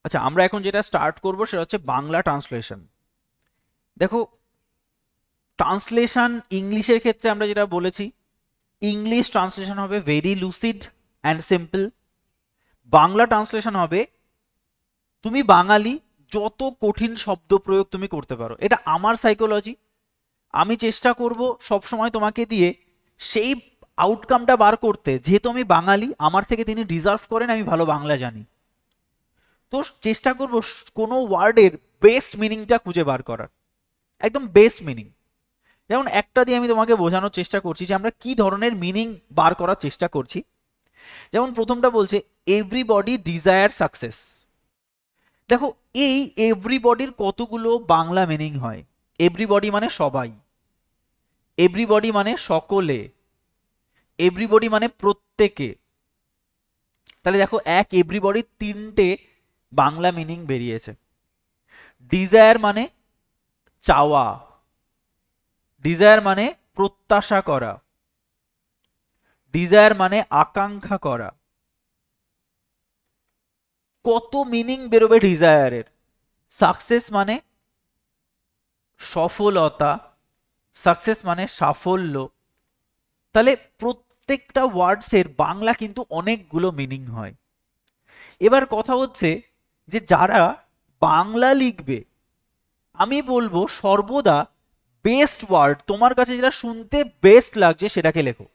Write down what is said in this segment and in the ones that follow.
আচ্ছা, আমরা এখন যেটা স্টার্ট করব সেটা হচ্ছে বাংলা ট্রান্সলেশন। দেখো, ট্রান্সলেশন ইংলিশের ক্ষেত্রে আমরা যেটা বলেছি, ইংলিশ ট্রান্সলেশন হবে very lucid and simple. Bangla translation হবে তুমি বাঙালি, যত কঠিন শব্দ প্রয়োগ তুমি করতে পারো। এটা আমার সাইকোলজি। আমি চেষ্টা করব সবসময় তোমাকে দিয়ে সেই আউটকামটা বার করতে, যেহেতু আমি বাঙালি, আমার থেকে তিনি ডিজার্ভ করেন আমি ভালো বাংলা জানি। তো চেষ্টা করব কোনো ওয়ার্ডের বেস্ট মিনিংটা খুঁজে বার করার, একদম বেস্ট মিনিং। যেমন একটা দিয়ে আমি তোমাকে বোঝানোর চেষ্টা করছি যে আমরা কি ধরনের মিনিং বার করার চেষ্টা করছি। যেমন প্রথমটা বলছে এভরিবডি ডিজায়ার সাকসেস। দেখো, এই এভরিবডির কতগুলো বাংলা মিনিং হয়। এভরিবডি মানে সবাই, এভরিবডি মানে সকলে, এভরিবডি মানে প্রত্যেকে। তাহলে দেখো, এক এভরিবডির তিনটে বাংলা মিনিং বেরিয়েছে। ডিজায়ার মানে চাওয়া, ডিজায়ার মানে প্রত্যাশা করা, ডিজায়ার মানে আকাঙ্ক্ষা করা। কত মিনিং বেরোবে ডিজায়ারের। সাকসেস মানে সফলতা, সাকসেস মানে সাফল্য। তাহলে প্রত্যেকটা ওয়ার্ডসের বাংলা কিন্তু অনেকগুলো মিনিং হয়। এবার কথা হচ্ছে যে যারা বাংলা লিখবে, আমি বলবো সর্বদা বেস্ট ওয়ার্ড, তোমার কাছে যেটা শুনতে বেস্ট লাগছে সেটাকে লেখো।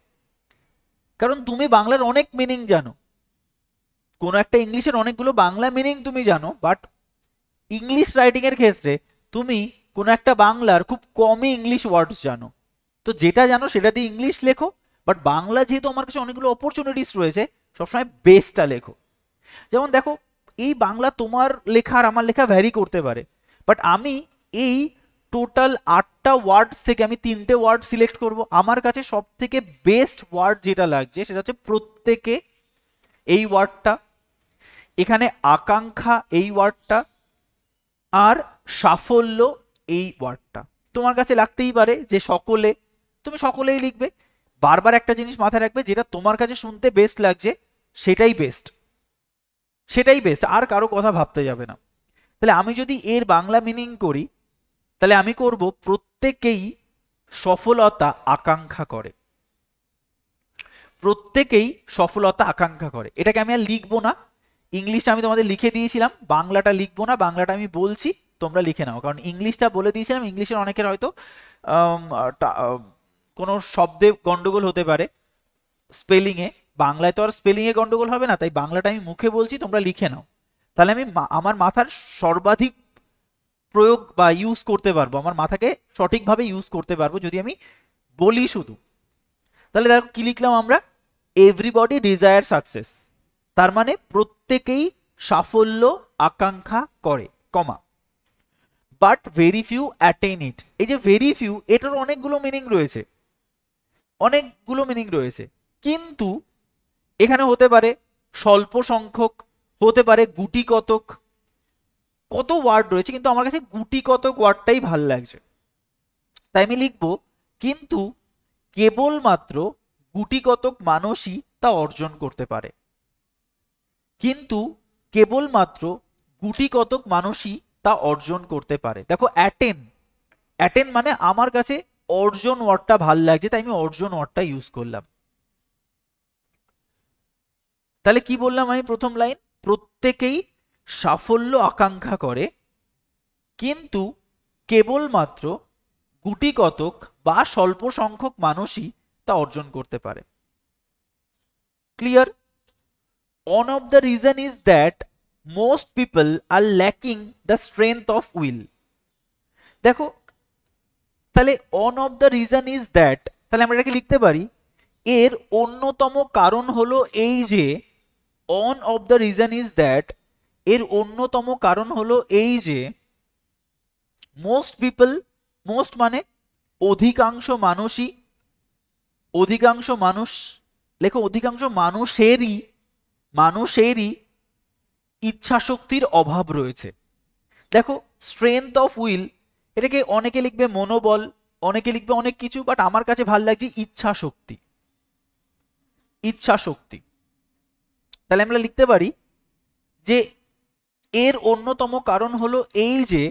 কারণ তুমি বাংলার অনেক মিনিং জানো, কোনো একটা ইংলিশের অনেকগুলো বাংলা মিনিং তুমি জানো, বাট ইংলিশ রাইটিং এর ক্ষেত্রে তুমি কোনো একটা বাংলার খুব কমই ইংলিশ ওয়ার্ডস জানো। তো যেটা জানো সেটা দিয়ে ইংলিশ লেখো, বাট বাংলা যেহেতু আমার কাছে অনেকগুলো অপরচুনিটিস রয়েছে, সবসময় বেস্টটা লেখো। যেমন দেখো, এই বাংলা তোমার লেখা আর আমার লেখা ভ্যারি করতে পারে, বাট আমি এই টোটাল 8টা ওয়ার্ডস থেকে আমি 3টে ওয়ার্ড সিলেক্ট করব। আমার কাছে সব থেকে বেস্ট ওয়ার্ড যেটা লাগছে সেটা হচ্ছে প্রত্যেকে, এই ওয়ার্ডটা, এখানে আকাঙ্ক্ষা এই ওয়ার্ডটা, আর সাফল্য এই ওয়ার্ডটা। তোমার কাছে লাগতেই পারে যে সকলে, তুমি সকলেই লিখবে। বারবার একটা জিনিস মাথায় রাখবে, যেটা তোমার কাছে শুনতে বেস্ট লাগছে সেটাই বেস্ট, সেটাই বেস্ট, আর কারো কথা ভাবতে যাবে না। তাহলে আমি যদি এর বাংলা মিনিং করি, তাহলে আমি করব প্রত্যেকেই সফলতা আকাঙ্ক্ষা করে। প্রত্যেকেই সফলতা আকাঙ্ক্ষা করে, এটাকে আমি আর লিখবো না। ইংলিশটা আমি তোমাদের লিখে দিয়েছিলাম, বাংলাটা লিখবো না, বাংলাটা আমি বলছি, তোমরা লিখে নাও। কারণ ইংলিশটা বলে দিয়েছিলাম, ইংলিশের অনেকের হয়তো আম, কোনো শব্দে গন্ডগোল হতে পারে স্পেলিংয়ে। বাংলায় তো আর স্পেলিংয়ে গন্ডগোল হবে না, তাই বাংলাটা আমি মুখে বলছি, তোমরা লিখে নাও। তাহলে আমি আমার মাথার সর্বাধিক প্রয়োগ বা ইউজ করতে পারবো, আমার মাথাকে সঠিকভাবে ইউজ করতে পারবো যদি আমি বলি শুধু। তাহলে দেখো কি লিখলাম আমরা, এভরিবডি ডিজায়ার সাকসেস, তার মানে প্রত্যেকেই সাফল্য আকাঙ্ক্ষা করে, কমা, বাট ভেরি ফিউ অ্যাটেন ইট। এই যে ভেরি ফিউ, এটার অনেকগুলো মিনিং রয়েছে, অনেকগুলো মিনিং রয়েছে। কিন্তু এখানে হতে পারে স্বল্প সংখ্যক, হতে পারে গুটি কতক, কত ওয়ার্ড রয়েছে, কিন্তু আমার কাছে গুটি কতক ওয়ার্ডটাই ভাল লাগছে, তাই আমি লিখবো কিন্তু কেবলমাত্র গুটি কতক মানুষই তা অর্জন করতে পারে। কিন্তু কেবলমাত্র গুটি কতক মানুষই তা অর্জন করতে পারে। দেখো, অ্যাটেন, অ্যাটেন মানে আমার কাছে অর্জন ওয়ার্ডটা ভাল লাগছে, তাই আমি অর্জন ওয়ার্ডটা ইউজ করলাম। তাহলে কি বললাম আমি প্রথম লাইন, প্রত্যেকেই সাফল্য আকাঙ্ক্ষা করে, কিন্তু কেবলমাত্র গুটি কতক বা স্বল্প সংখ্যক মানুষই তা অর্জন করতে পারে। Clear? One of the reason is that most people are lacking the strength of will. দেখো, তাহলে one of the reason is that, তাহলে আমরা এটাকে লিখতে পারি, এর অন্যতম কারণ হলো এই যে, one of the reason is that, এর অন্যতম কারণ হলো এই যে, most people, most মানে অধিকাংশ মানুষই, অধিকাংশ মানুষ, লেখো অধিকাংশ মানুষেরই, মানুষেরই ইচ্ছাশক্তির অভাব রয়েছে। দেখো, স্ট্রেংথ অফ উইল, এটাকে অনেকে লিখবে মনোবল, অনেকে লিখবে অনেক কিছু, বাট আমার কাছে ভাল লাগছে ইচ্ছা শক্তি, ইচ্ছা শক্তি। তাহলে আমরা লিখতে পারি যে এর অন্যতম কারণ হলো এই যে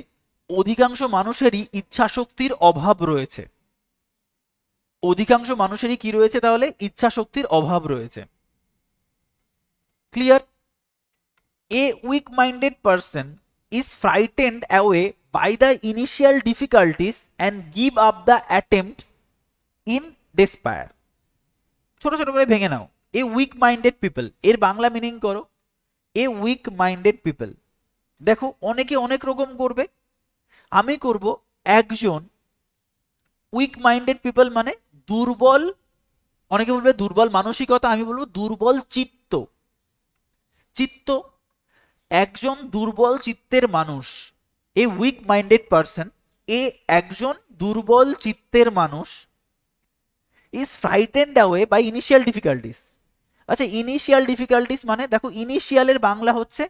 অধিকাংশ মানুষেরই ইচ্ছাশক্তির অভাব রয়েছে। অধিকাংশ মানুষেরই কি রয়েছে তাহলে? ইচ্ছাশক্তির অভাব রয়েছে। Clear? A weak minded person is frightened away by the initial difficulties and give up the attempt in despair. ছোট ছোট করে ভেঙে নাও। এ উইক মাইন্ডেড পিপল এর বাংলা মিনিং করো। এ উইক মাইন্ডেড পিপল, দেখো অনেকে অনেক রকম করবে, আমি করব একজন উইক মাইন্ডেড পিপল মানে দুর্বল, অনেকে বলবে দুর্বল মানসিকতা, আমি বলবো দুর্বল চিত্ত। চিত্ত, একজন দুর্বল চিত্তের মানুষ, এ উইক মাইন্ডেড পার্সন, এ একজন দুর্বল চিত্তের মানুষ, is frightened away by initial difficulties. আচ্ছা, ইনিশিয়াল ডিফিকাল্টিস মানে দেখো ইনিশিয়ালের বাংলা হচ্ছে,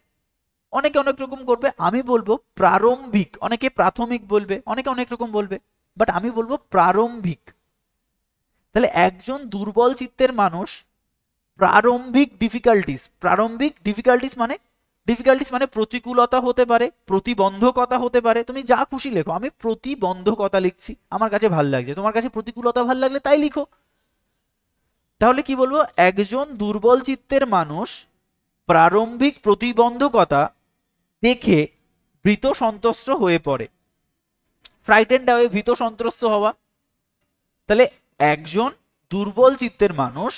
অনেকে অনেক রকম করবে, আমি বলবো প্রারম্ভিক, অনেকে প্রাথমিক বলবে, অনেকে অনেক রকম বলবে, বাট আমি বলবো প্রারম্ভিক। তাহলে একজন দুর্বল চিত্তের মানুষ প্রারম্ভিক ডিফিকাল্টিস, প্রারম্ভিক ডিফিকাল্টিস মানে, ডিফিকাল্টিস মানে প্রতিকূলতা হতে পারে, প্রতিবন্ধকতা হতে পারে, তুমি যা খুশি লেখো, আমি প্রতিবন্ধকতা লিখছি, আমার কাছে ভাল লাগছে, তোমার কাছে প্রতিকূলতা ভাল লাগলে তাই লিখো। তাহলে কি বলবো? একজন দুর্বল চিত্তের মানুষ প্রারম্ভিক প্রতিবন্ধকতা দেখে ভীত সন্ত্রস্ত হয়ে পড়ে। ফ্রাইটেন্ড হয়ে ভীত সন্ত্রস্ত হওয়া। তাহলে একজন দুর্বল চিত্তের মানুষ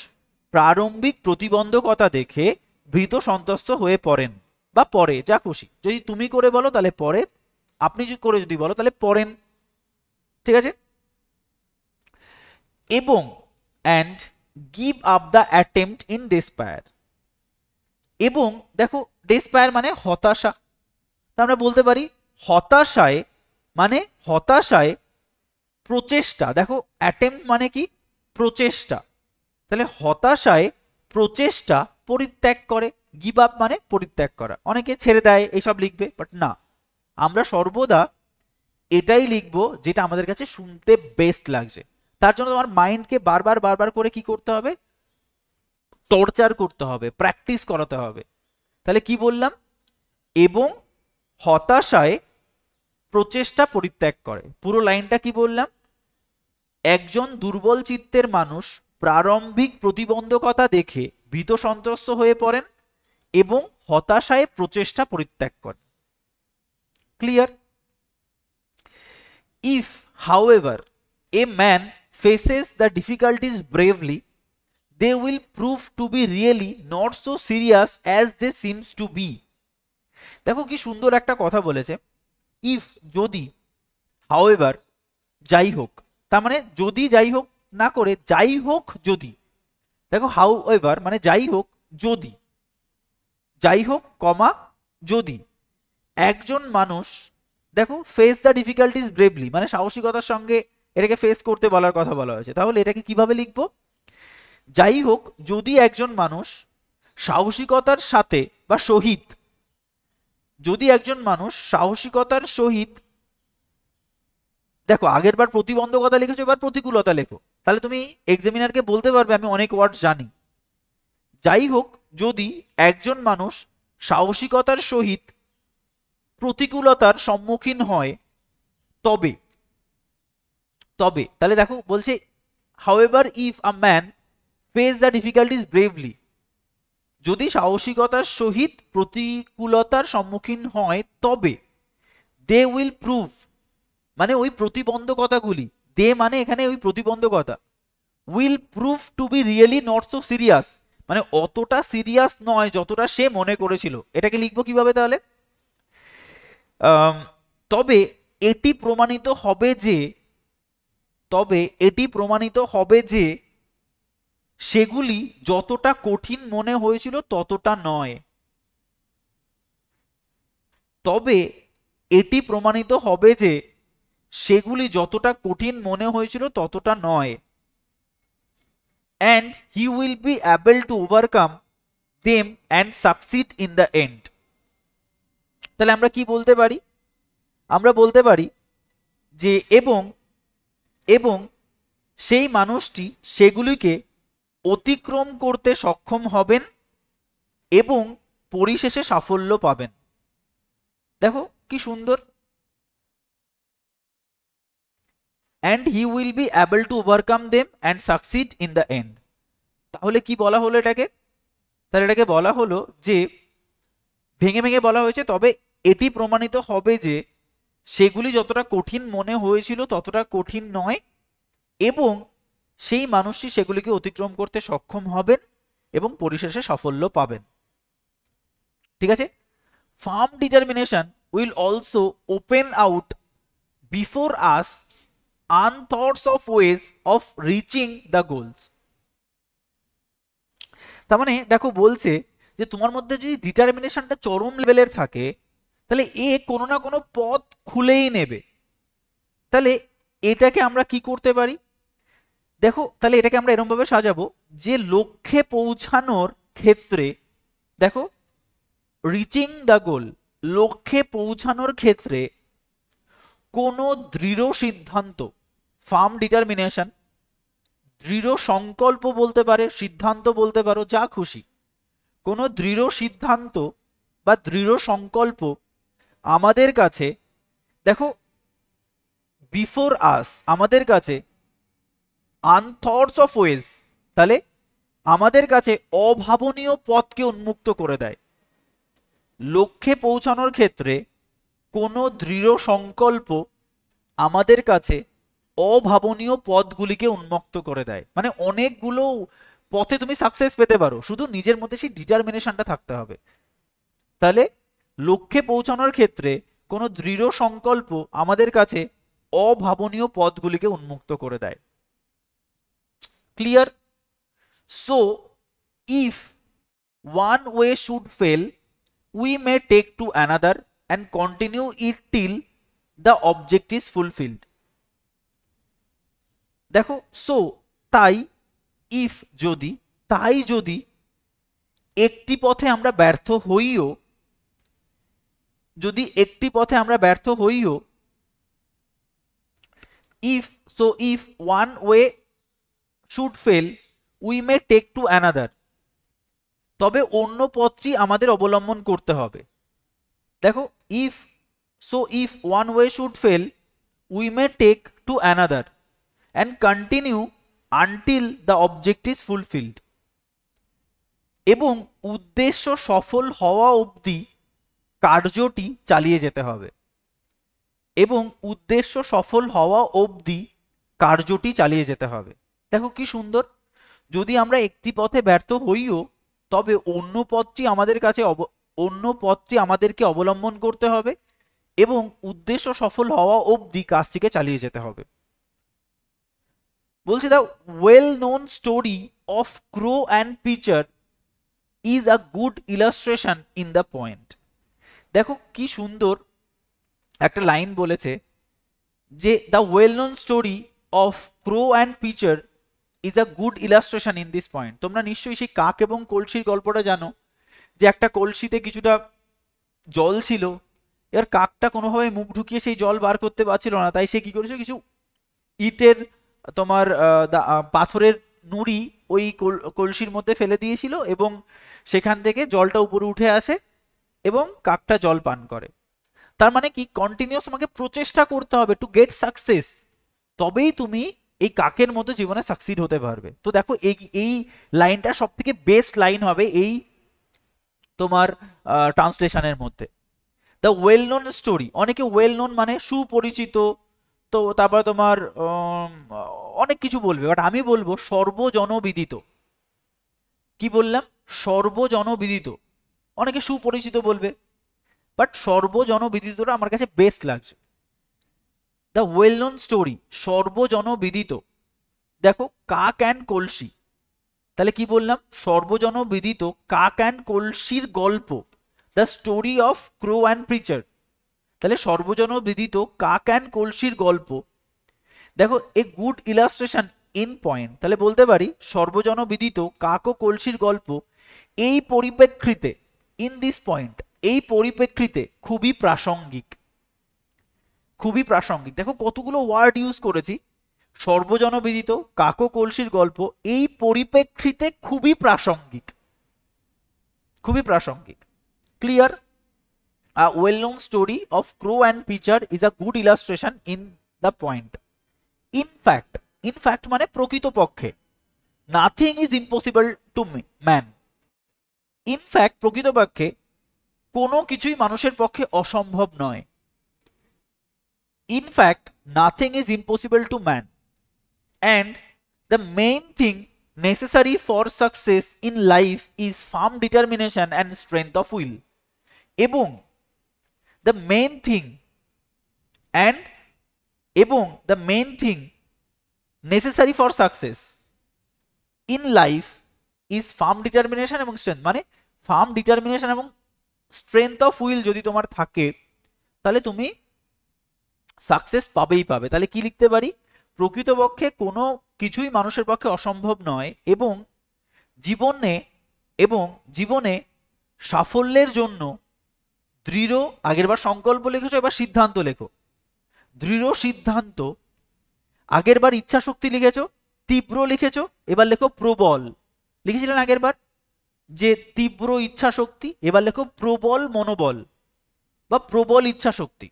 প্রারম্ভিক প্রতিবন্ধকতা দেখে ভীত সন্ত্রস্ত হয়ে পড়েন, বা পরে, যা খুশি, যদি তুমি করে বলো তাহলে পরে, আপনি করে যদি বলো তাহলে পড়েন, ঠিক আছে? এবং and give up the attempt in despair. এবং দেখো ডেসপায়ার মানে হতাশা, তা আমরা বলতে পারি হতাশায়, মানে হতাশায় প্রচেষ্টা, দেখো অ্যাটেম্পট মানে কি? প্রচেষ্টা, তাহলে হতাশায় প্রচেষ্টা পরিত্যাগ করে, গিভ আপ মানে পরিত্যাগ করা, অনেকে ছেড়ে দেয় এইসব লিখবে, বাট না, আমরা সর্বদা এটাই লিখবো যেটা আমাদের কাছে শুনতে বেস্ট লাগছে। তার জন্য তোমার মাইন্ডকে বারবার বারবার করে কি করতে হবে? টর্চার করতে হবে, প্র্যাকটিস করাতে হবে। তাহলে কি বললাম? এবং হতাশায় প্রচেষ্টা পরিত্যাগ করে, পুরো লাইনটা কি বললাম? একজন দুর্বল চিত্তের মানুষ প্রারম্ভিক প্রতিবন্ধকতা দেখে ভীত সন্ত্রস্ত হয়ে পড়েন এবং হতাশায় প্রচেষ্টা পরিত্যাগ করেন। Clear? If however a man faces the difficulties bravely, they will prove to be really not so serious as they seems to be. দেখো কি সুন্দর একটা কথা বলেছে, ইফ যদি, হাউএভার যাই হোক, তার মানে যদি যাই হোক না করে যাই হোক যদি, দেখো হাউএভার মানে যাই হোক, যদি, যাই হোক কমা যদি একজন মানুষ, দেখো ফেস দ্য ডিফিকাল্টিস ব্রেভলি মানে সাহসিকতার সঙ্গে এটাকে ফেস করতে বলার কথা বলা হয়েছে, তাহলে এটাকে কিভাবে লিখবো? যাই হোক যদি একজন মানুষ সাহসিকতার সাথে বা সহিত, যদি একজন মানুষ সাহসিকতার সহিত, দেখো আগের বার প্রতিবন্ধকতা লিখেছো, এবার প্রতিকূলতা লেখো, তাহলে তুমি এক্সামিনারকে বলতে পারবে আমি অনেক ওয়ার্ড জানি। যাই হোক যদি একজন মানুষ সাহসিকতার সহিত প্রতিকূলতার সম্মুখীন হয় তবে, তবে তাহলে দেখো বলছে however if a man face the difficulties bravely, যদি সাহসিকতার সহিত প্রতিকূলতার সম্মুখীন হয় তবে দে উইল প্রুভ, মানে ওই প্রতিবন্ধকতাগুলি, দে মানে এখানে ওই প্রতিবন্ধকতা, will prove two be really not so serious, মানে অতটা সিরিয়াস নয় যতটা সে মনে করেছিল। এটাকে লিখবো কিভাবে তাহলে? তবে এটি প্রমাণিত হবে যে, তবে এটি প্রমাণিত হবে যে সেগুলি যতটা কঠিন মনে হয়েছিল ততটা নয়। তবে এটি প্রমাণিত হবে যে সেগুলি যতটা কঠিন মনে হয়েছিল ততটা নয়। and he will be able to overcome them and succeed in the end. তাহলে আমরা কি বলতে পারি? আমরা বলতে পারি যে এবং, এবং সেই মানুষটি সেগুলিকে অতিক্রম করতে সক্ষম হবেন এবং পরিশেষে সাফল্য পাবেন। দেখো কি সুন্দর, and he will be able to overcome them and succeed in the end। তাহলে কি বলা হলো এটাকে? তাহলে এটাকে বলা হলো যে ভেঙে ভেঙে বলা হয়েছে, তবে এটি প্রমাণিত হবে যে সেগুলি যতটা কঠিন মনে হয়েছিল ততটা কঠিন নয়, এবং সেই মানুষটি সেগুলিকে অতিক্রম করতে সক্ষম হবেন এবং পরিশেষে সাফল্য পাবেন। ঠিক আছে? Firm determination will also open out before us unthoughts of ways of reaching the goals. তার মানে দেখো বলছে যে তোমার মধ্যে যদি ডিটারমিনেশনটা চরম লেভেলের থাকে তাহলে এ কোনো না কোনো পথ খুলেই নেবে। তাহলে এটাকে আমরা কি করতে পারি? দেখো তাহলে এটাকে আমরা এরকম ভাবে সাজাবো যে লক্ষ্যে পৌঁছানোর ক্ষেত্রে, দেখো রিচিং দ্য গোল, লক্ষ্যে পৌঁছানোর ক্ষেত্রে কোনো দৃঢ় সিদ্ধান্ত, ফার্ম ডিটারমিনেশন, দৃঢ় সংকল্প বলতে পারে, সিদ্ধান্ত বলতে পারো, যা খুশি, কোনো দৃঢ় সিদ্ধান্ত বা দৃঢ় সংকল্প আমাদের কাছে, দেখো বিফোর আস, আমাদের কাছে আনথটস অফ ওয়েজ, তাহলে আমাদের কাছে অভাবনীয় পথকে উন্মুক্ত করে দেয়। লক্ষ্যে পৌঁছানোর ক্ষেত্রে কোনো দৃঢ় সংকল্প আমাদের কাছে অভাবনীয় পথগুলিকে উন্মুক্ত করে দেয়। মানে অনেকগুলো পথে তুমি সাকসেস পেতে পারো, শুধু নিজের মধ্যে সেই ডিটারমিনেশনটা থাকতে হবে। তাহলে লক্ষ্যে পৌঁছানোর ক্ষেত্রে কোনো দৃঢ় সংকল্প আমাদের কাছে অভাবনীয় পথগুলিকে উন্মুক্ত করে দেয়। Clear? So if one way should fail, we may take to another and continue it till the object is fulfilled। দেখো সো তাই, ইফ যদি, তাই যদি একটি পথে আমরা ব্যর্থ হইও, যদি একটি পথে আমরা ব্যর্থ হইও, if so if one way should fail we may take to another, তবে অন্য পথটি আমাদের অবলম্বন করতে হবে। দেখো if so if one way should fail we may take to another and continue until the object is fulfilled. এবং উদ্দেশ্য সফল হওয়া অবধি কার্যটি চালিয়ে যেতে হবে, এবং উদ্দেশ্য সফল হওয়া অবধি কার্যটি চালিয়ে যেতে হবে। দেখো কি সুন্দর, যদি আমরা একটি পথে ব্যর্থ হইও তবে অন্য পথটি আমাদের কাছে অন্য পথটি আমাদেরকে অবলম্বন করতে হবে এবং উদ্দেশ্য সফল হওয়া অবধি কাজটিকে চালিয়ে যেতে হবে। বলছি the well known story of crow and pitcher is a good illustration in the point. দেখো কি সুন্দর একটা লাইন বলেছে যে the well known story of crow and pitcher is a good illustration in this point. তোমরা নিশ্চয়ই সেই কাক এবং কলসির গল্পটা জানো, যে একটা কলসিতে কিছুটা জল ছিল, এবার কাকটা কোনোভাবে মুখ ঢুকিয়ে সেই জল বার করতে পারছিল না, তাই সে কি করেছে, কিছু ইটের তোমার পাথরের নুড়ি ওই কলসির মধ্যে ফেলে দিয়েছিল এবং সেখান থেকে জলটা উপরে উঠে আসে এবং কাকটা জল পান করে। তার মানে কি, কন্টিনিউয়াস তোমাকে প্রচেষ্টা করতে হবে টু গেট সাকসেস, তবেই তুমি এই কাকের মতো জীবনে সাকসিড হতে পারবে। তো দেখো এই লাইনটা সব থেকে বেস্ট লাইন হবে এই তোমার ট্রান্সলেশনের মধ্যে। দ্য ওয়েল নোন স্টোরি, অনেকে ওয়েল নোন মানে সুপরিচিত, তো তারপরে তোমার অনেক কিছু বলবে, বাট আমি বলবো সর্বজনবিদিত। কি বললাম? সর্বজনবিদিত। অনেকে সুপরিচিত বলবে, বাট সর্বজনবিদিতটা আমার কাছে বেস্ট লাগছে। দ্য ওয়েল নোন স্টোরি, সর্বজনবিদিত। দেখো কাক অ্যান্ড কলসি, তাহলে কি বললাম? সর্বজনবিদিত কাক অ্যান্ড কলসির গল্প, the story of crow and preacher. তাহলে সর্বজনবিদিত কাক অ্যান্ড কলসির গল্প। দেখো a good illustration in point, তাহলে বলতে পারি সর্বজনবিদিত কাক ও কলসির গল্প এই পরিপ্রেক্ষিতে, ইন দিস পয়েন্ট, এই পরিপ্রেক্ষিতে খুবই প্রাসঙ্গিক, খুবই প্রাসঙ্গিক। দেখো কতগুলো ওয়ার্ড ইউজ করেছি, সর্বজনবিদিত কাক ও কলসির গল্প এই পরিপ্রেক্ষিতে খুবই প্রাসঙ্গিক, খুবই প্রাসঙ্গিক। Clear? A well-known story of crow and pitcher is a good illustration in the point. In fact মানে প্রকৃতপক্ষে, nothing is impossible to man. In fact প্রকৃতপক্ষে কোনো কিছুই মানুষের পক্ষে অসম্ভব নয়. In fact nothing is impossible to man, and the main thing necessary for success in life is firm determination and strength of will. এবং the main thing necessary for success in life is firm determination এবং strength, মানে firm determination এবং strength of will যদি তোমার থাকে তাহলে তুমি success পাবেই পাবে. তাহলে কি লিখতে পারি? প্রকৃতপক্ষে কোনো কিছুই মানুষের পক্ষে অসম্ভব নয় এবং জীবনে সাফল্যের জন্য দৃঢ়, আগেরবার সংকল্প লিখেছো, এবার সিদ্ধান্ত লেখো. দৃঢ় সিদ্ধান্ত, আগেরবার ইচ্ছা শক্তি লিখেছো, তীব্র লিখেছো, এবার লেখো প্রবল. লিখেছিলেন আগেরবার যে তীব্র ইচ্ছা শক্তি, এবার লেখো প্রবল মনোবল বা প্রবল ইচ্ছা শক্তি.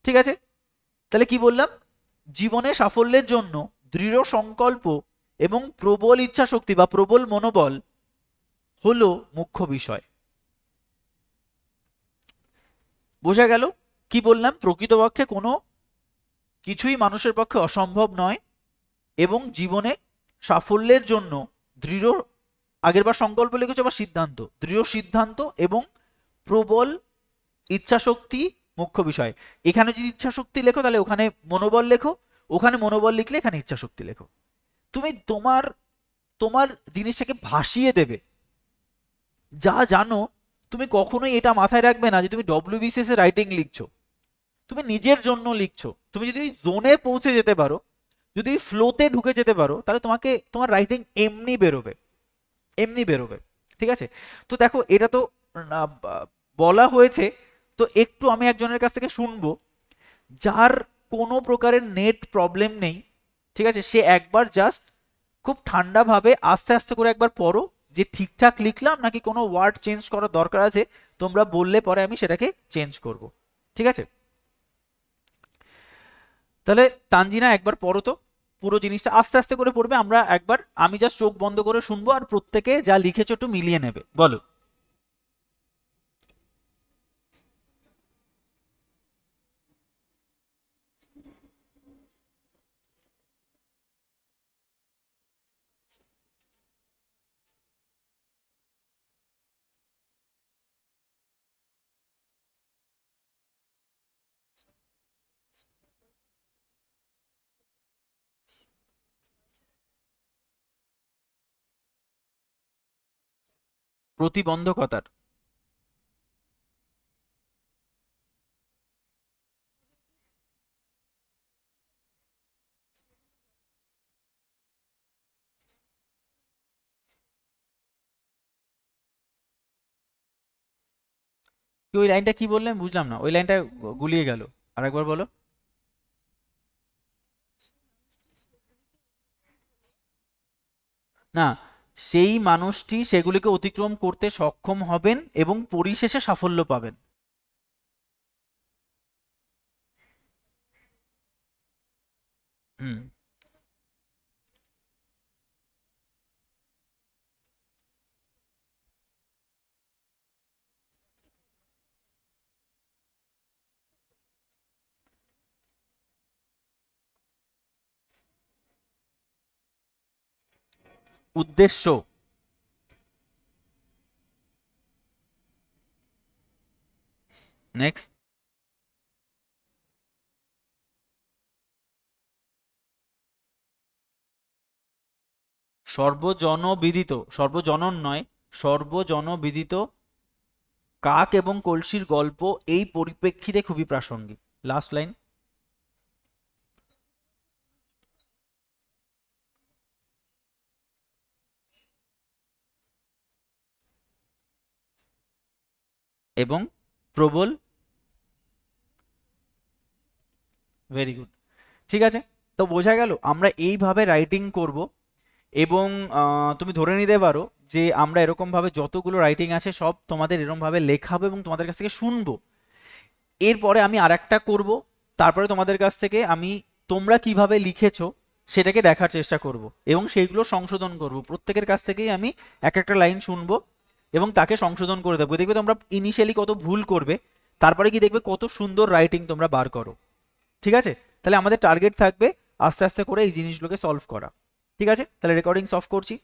ঠিক আছে? তাহলে কি বললাম? জীবনে সাফল্যের জন্য দৃঢ় সংকল্প এবং প্রবল ইচ্ছা শক্তি বা প্রবল মনোবল হলো মুখ্য বিষয়. বোঝা গেল কি বললাম? প্রকৃতপক্ষে কোনো কিছুই মানুষের পক্ষে অসম্ভব নয় এবং জীবনে সাফল্যের জন্য দৃঢ়, আগেরবার সংকল্প লিখেছো বা সিদ্ধান্ত, দৃঢ় সিদ্ধান্ত এবং প্রবল ইচ্ছাশক্তি মুখ্য বিষয়. এখানে যদি ইচ্ছাশক্তি লেখো তাহলে ওখানে মনোবল লেখো, ওখানে মনোবল লিখলে এখানে ইচ্ছাশক্তি লেখো. তুমি তোমার জিনিসটাকে ভাসিয়ে দেবে. যা জানো তুমি কখনোই এটা মাথায় রাখবে না যে তুমি ডব্লিউবিসিএস এ রাইটিং লিখছো, তুমি নিজের জন্য লিখছো. তুমি যদি জোনে পৌঁছে যেতে পারো, যদি ফ্লোতে ঢুকে যেতে পারো, তাহলে তোমার রাইটিং এমনি বেরোবে. ঠিক আছে? তো দেখো, এটা তো বলা হয়েছে, তো একটু আমি একজনের কাছ থেকে শুনবো যার কোনো প্রকারের নেট প্রবলেম নেই. ঠিক আছে? সে একবার জাস্ট খুব ঠান্ডাভাবে আস্তে আস্তে করে একবার পড়ো যে ঠিকঠাক লিখলাম নাকি কোনো ওয়ার্ড চেঞ্জ করার দরকার আছে. তোমরা বললে পরে আমি সেটাকে চেঞ্জ করব. ঠিক আছে? তাহলে তানজিনা একবার পড়ো তো, পুরো জিনিসটা আস্তে আস্তে করে পড়বে. আমি জাস্ট চোখ বন্ধ করে শুনবো আর প্রত্যেকে যা লিখেছো একটু মিলিয়ে নেবে. বলো. প্রতিবন্ধকতার ওই লাইনটা কি বললেন বুঝলাম না, ওই লাইনটা গুলিয়ে গেল, আরেকবার বলো. না, সেই মানুষটি সেগুলিকে অতিক্রম করতে সক্ষম হবেন এবং পরিশেষে সাফল্য পাবেন. হুম. উদ্দেশ্য. নেক্সট. সর্বজনন নয়, সর্বজনবিদিত কাক এবং কলসির গল্প এই পরিপ্রেক্ষিতে খুবই প্রাসঙ্গিক. Last line. এবং প্রবল. Very good. ঠিক আছে, তো বোঝা গেল আমরা এইভাবে রাইটিং করব এবং তুমি ধরে নিতে পারো যে আমরা এরকমভাবে যতগুলো রাইটিং আছে সব তোমাদের এরকমভাবে লেখাবো এবং তোমাদের কাছ থেকে শুনবো। এরপরে আমি আরেকটা করব, তারপরে তোমাদের কাছ থেকে আমি তোমরা কিভাবে লিখেছো সেটাকে দেখার চেষ্টা করব এবং সেইগুলো সংশোধন করব। প্রত্যেকের কাছ থেকেই আমি এক একটা লাইন শুনবো এবং তাকে সংশোধন করে দেবো। দেখবে তোমরা ইনিশিয়ালি কত ভুল করবে, তারপরে কি দেখবে কত সুন্দর রাইটিং তোমরা বার করো। ঠিক আছে? তাহলে আমাদের টার্গেট থাকবে আস্তে আস্তে করে এই জিনিসগুলোকে সলভ করা। ঠিক আছে? তাহলে রেকর্ডিং অফ করছি।